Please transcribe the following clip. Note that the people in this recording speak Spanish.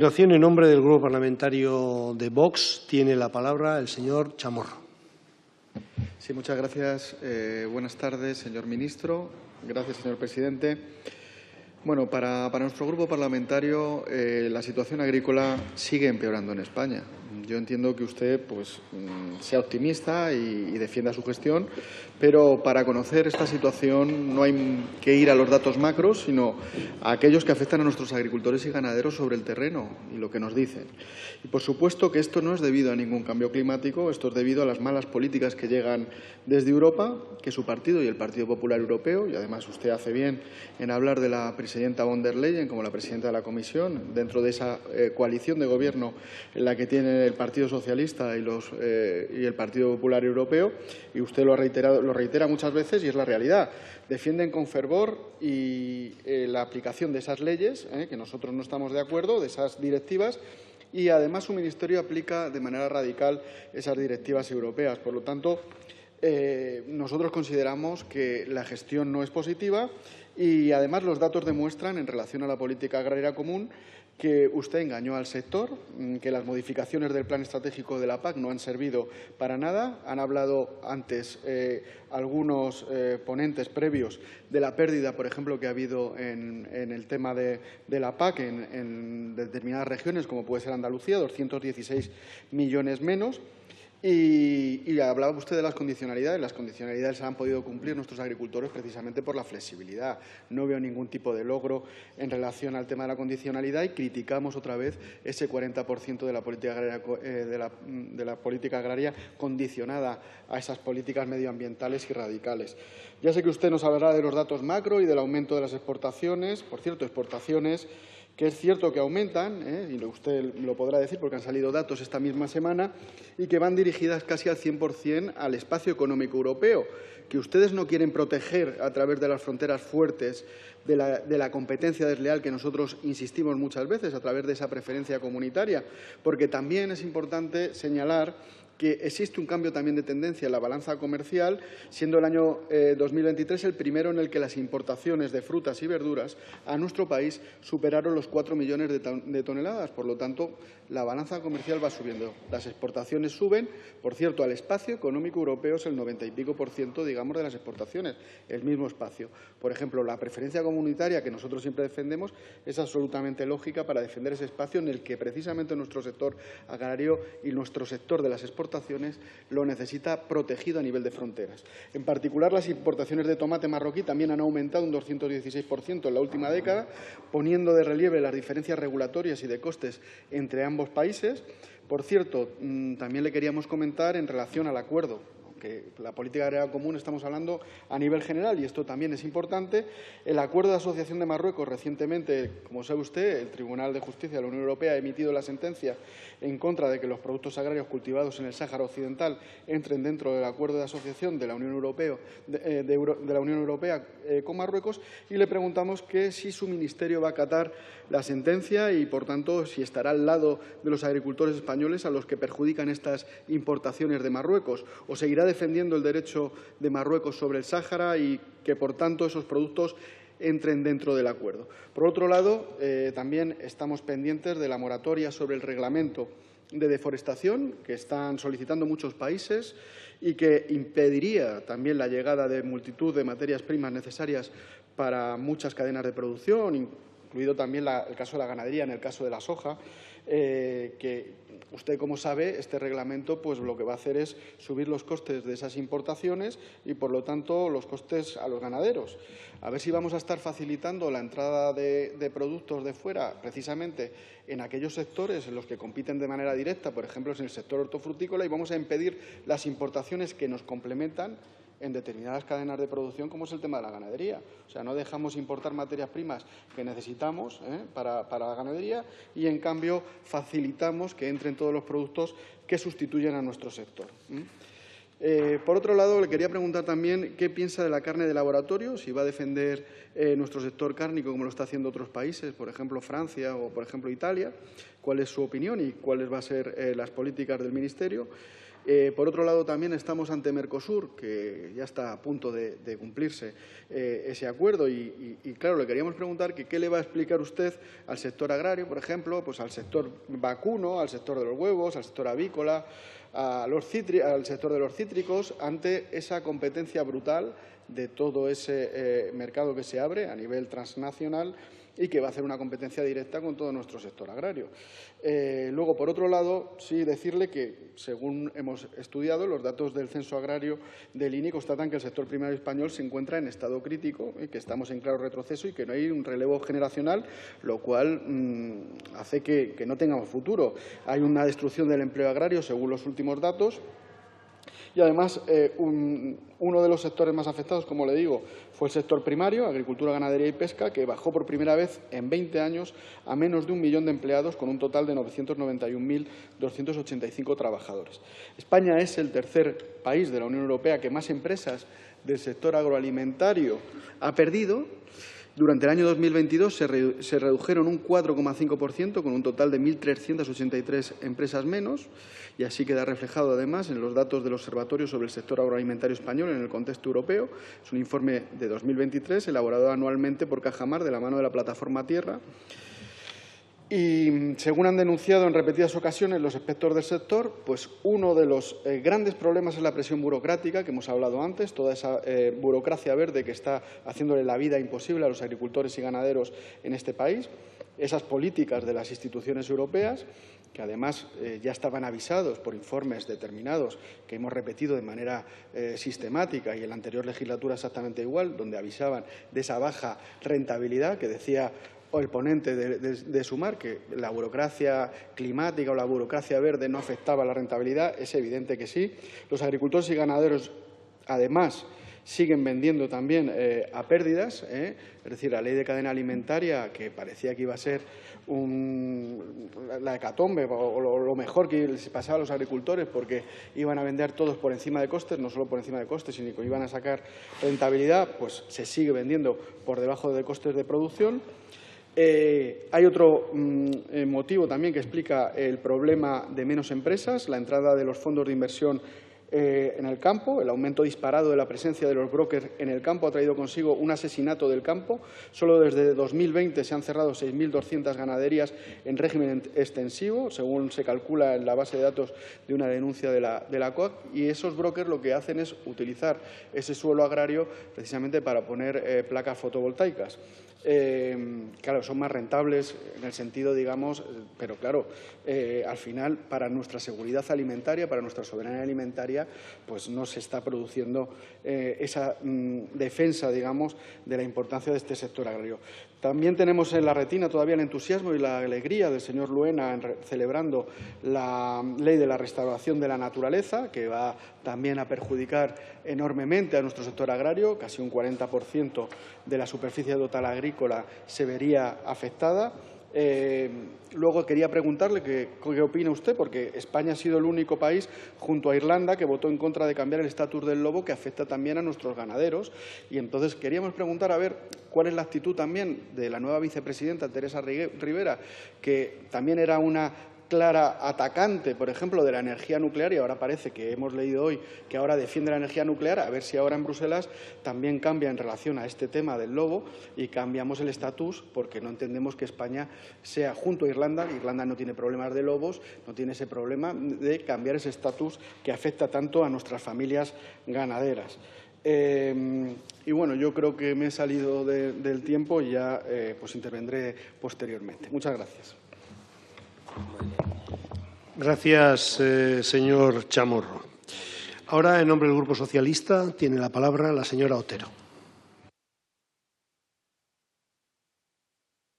A continuación, en nombre del Grupo Parlamentario de Vox, tiene la palabra el señor Chamorro. Sí, muchas gracias. Buenas tardes, señor ministro. Gracias, señor presidente. Bueno, para nuestro grupo parlamentario la situación agrícola sigue empeorando en España. Yo entiendo que usted sea optimista y defienda su gestión, pero para conocer esta situación no hay que ir a los datos macros, sino a aquellos que afectan a nuestros agricultores y ganaderos sobre el terreno y lo que nos dicen. Y, por supuesto, que esto no es debido a ningún cambio climático, esto es debido a las malas políticas que llegan desde Europa, que su partido y el Partido Popular Europeo, y además usted hace bien en hablar de la presidenta von der Leyen como la presidenta de la Comisión, dentro de esa coalición de gobierno en la que tiene el Partido Socialista y el Partido Popular Europeo, y usted lo reitera muchas veces y es la realidad. Defienden con fervor la aplicación de esas leyes, que nosotros no estamos de acuerdo, de esas directivas, y además su ministerio aplica de manera radical esas directivas europeas. Por lo tanto, nosotros consideramos que la gestión no es positiva y además los datos demuestran, en relación a la política agraria común, que usted engañó al sector, que las modificaciones del plan estratégico de la PAC no han servido para nada. Han hablado antes algunos ponentes previos de la pérdida, por ejemplo, que ha habido en el tema de la PAC en determinadas regiones, como puede ser Andalucía, 216 millones menos. Y hablaba usted de las condicionalidades. Las condicionalidades se han podido cumplir nuestros agricultores precisamente por la flexibilidad. No veo ningún tipo de logro en relación al tema de la condicionalidad y criticamos otra vez ese 40% de la política agraria condicionada a esas políticas medioambientales y radicales. Ya sé que usted nos hablará de los datos macro y del aumento de las exportaciones. Por cierto, exportaciones que es cierto que aumentan, y usted lo podrá decir porque han salido datos esta misma semana, y que van dirigidas casi al 100% al espacio económico europeo, que ustedes no quieren proteger a través de las fronteras fuertes de la competencia desleal que nosotros insistimos muchas veces a través de esa preferencia comunitaria, porque también es importante señalar que existe un cambio también de tendencia en la balanza comercial, siendo el año 2023 el primero en el que las importaciones de frutas y verduras a nuestro país superaron los 4 millones de toneladas. Por lo tanto, la balanza comercial va subiendo. Las exportaciones suben. Por cierto, al espacio económico europeo es el 90 y pico %, digamos, de las exportaciones, el mismo espacio. Por ejemplo, la preferencia comunitaria que nosotros siempre defendemos es absolutamente lógica para defender ese espacio en el que precisamente nuestro sector agrario y nuestro sector de las exportaciones lo necesita protegido a nivel de fronteras. En particular, las importaciones de tomate marroquí también han aumentado un 216% en la última década, poniendo de relieve las diferencias regulatorias y de costes entre ambos países. Por cierto, también le queríamos comentar en relación al acuerdo, que la política agraria común estamos hablando a nivel general, y esto también es importante. El acuerdo de asociación de Marruecos recientemente, como sabe usted, el Tribunal de Justicia de la Unión Europea ha emitido la sentencia en contra de que los productos agrarios cultivados en el Sáhara Occidental entren dentro del acuerdo de asociación de la Unión Europea, con Marruecos, y le preguntamos que si su ministerio va a acatar la sentencia y, por tanto, si estará al lado de los agricultores españoles a los que perjudican estas importaciones de Marruecos, o seguirá defendiendo el derecho de Marruecos sobre el Sáhara y que, por tanto, esos productos entren dentro del acuerdo. Por otro lado, también estamos pendientes de la moratoria sobre el reglamento de deforestación que están solicitando muchos países y que impediría también la llegada de multitud de materias primas necesarias para muchas cadenas de producción, incluido también el caso de la ganadería, en el caso de la soja, que usted, como sabe, este reglamento lo que va a hacer es subir los costes de esas importaciones y, por lo tanto, los costes a los ganaderos. A ver si vamos a estar facilitando la entrada de productos de fuera, precisamente en aquellos sectores en los que compiten de manera directa, por ejemplo, en el sector hortofrutícola, y vamos a impedir las importaciones que nos complementan en determinadas cadenas de producción, como es el tema de la ganadería. O sea, no dejamos importar materias primas que necesitamos para la ganadería y, en cambio, facilitamos que entren todos los productos que sustituyen a nuestro sector. Por otro lado, le quería preguntar también qué piensa de la carne de laboratorio, si va a defender nuestro sector cárnico como lo está haciendo otros países, por ejemplo Francia o por ejemplo Italia, cuál es su opinión y cuáles van a ser las políticas del Ministerio. Por otro lado, también estamos ante Mercosur, que ya está a punto de cumplirse ese acuerdo. Y claro, le queríamos preguntar que qué le va a explicar usted al sector agrario, por ejemplo, pues al sector vacuno, al sector de los huevos, al sector avícola, al sector de los cítricos, ante esa competencia brutal de todo ese mercado que se abre a nivel transnacional y que va a hacer una competencia directa con todo nuestro sector agrario. Luego, por otro lado, sí decirle que, según hemos estudiado, los datos del Censo Agrario del INE constatan que el sector primario español se encuentra en estado crítico, que estamos en claro retroceso y que no hay un relevo generacional, lo cual hace que no tengamos futuro. Hay una destrucción del empleo agrario, según los últimos datos. Y, además, uno de los sectores más afectados, como le digo, fue el sector primario, agricultura, ganadería y pesca, que bajó por primera vez en 20 años a menos de 1 millón de empleados, con un total de 991.285 trabajadores. España es el tercer país de la Unión Europea que más empresas del sector agroalimentario ha perdido. Durante el año 2022 se redujeron un 4,5%, con un total de 1.383 empresas menos, y así queda reflejado, además, en los datos del Observatorio sobre el sector agroalimentario español en el contexto europeo. Es un informe de 2023, elaborado anualmente por Cajamar, de la mano de la Plataforma Tierra. Y, según han denunciado en repetidas ocasiones los expertos del sector, pues uno de los grandes problemas es la presión burocrática, que hemos hablado antes, toda esa burocracia verde que está haciéndole la vida imposible a los agricultores y ganaderos en este país, esas políticas de las instituciones europeas, que además ya estaban avisados por informes determinados que hemos repetido de manera sistemática, y en la anterior legislatura exactamente igual, donde avisaban de esa baja rentabilidad que decía el ponente de Sumar, que la burocracia climática o la burocracia verde no afectaba la rentabilidad. Es evidente que sí. Los agricultores y ganaderos, además, siguen vendiendo también a pérdidas. Es decir, la ley de cadena alimentaria, que parecía que iba a ser la hecatombe o lo mejor que les pasaba a los agricultores, porque iban a vender todos por encima de costes, no solo por encima de costes, sino que iban a sacar rentabilidad, pues se sigue vendiendo por debajo de costes de producción. Hay otro motivo también que explica el problema de menos empresas: la entrada de los fondos de inversión en el campo. El aumento disparado de la presencia de los brokers en el campo ha traído consigo un asesinato del campo. Solo desde 2020 se han cerrado 6.200 ganaderías en régimen extensivo, según se calcula en la base de datos de una denuncia de la COAC, y esos brokers lo que hacen es utilizar ese suelo agrario precisamente para poner placas fotovoltaicas. Claro, son más rentables en el sentido, digamos, pero claro, al final, para nuestra seguridad alimentaria, para nuestra soberanía alimentaria, pues no se está produciendo esa defensa, digamos, de la importancia de este sector agrario. También tenemos en la retina todavía el entusiasmo y la alegría del señor Luena celebrando la ley de la restauración de la naturaleza, que va también a perjudicar enormemente a nuestro sector agrario. Casi un 40% de la superficie total agrícola se vería afectada. Luego quería preguntarle qué opina usted, porque España ha sido el único país, junto a Irlanda, que votó en contra de cambiar el estatus del lobo, que afecta también a nuestros ganaderos. Y entonces queríamos preguntar a ver cuál es la actitud también de la nueva vicepresidenta, Teresa Rivera, que también era una clara atacante, por ejemplo, de la energía nuclear, y ahora parece que hemos leído hoy que ahora defiende la energía nuclear. A ver si ahora en Bruselas también cambia en relación a este tema del lobo y cambiamos el estatus, porque no entendemos que España sea, junto a Irlanda no tiene problemas de lobos, no tiene ese problema de cambiar ese estatus que afecta tanto a nuestras familias ganaderas. Y bueno, yo creo que me he salido del tiempo y ya pues intervendré posteriormente. Muchas gracias. Gracias, señor Chamorro. Ahora, en nombre del Grupo Socialista, tiene la palabra la señora Otero.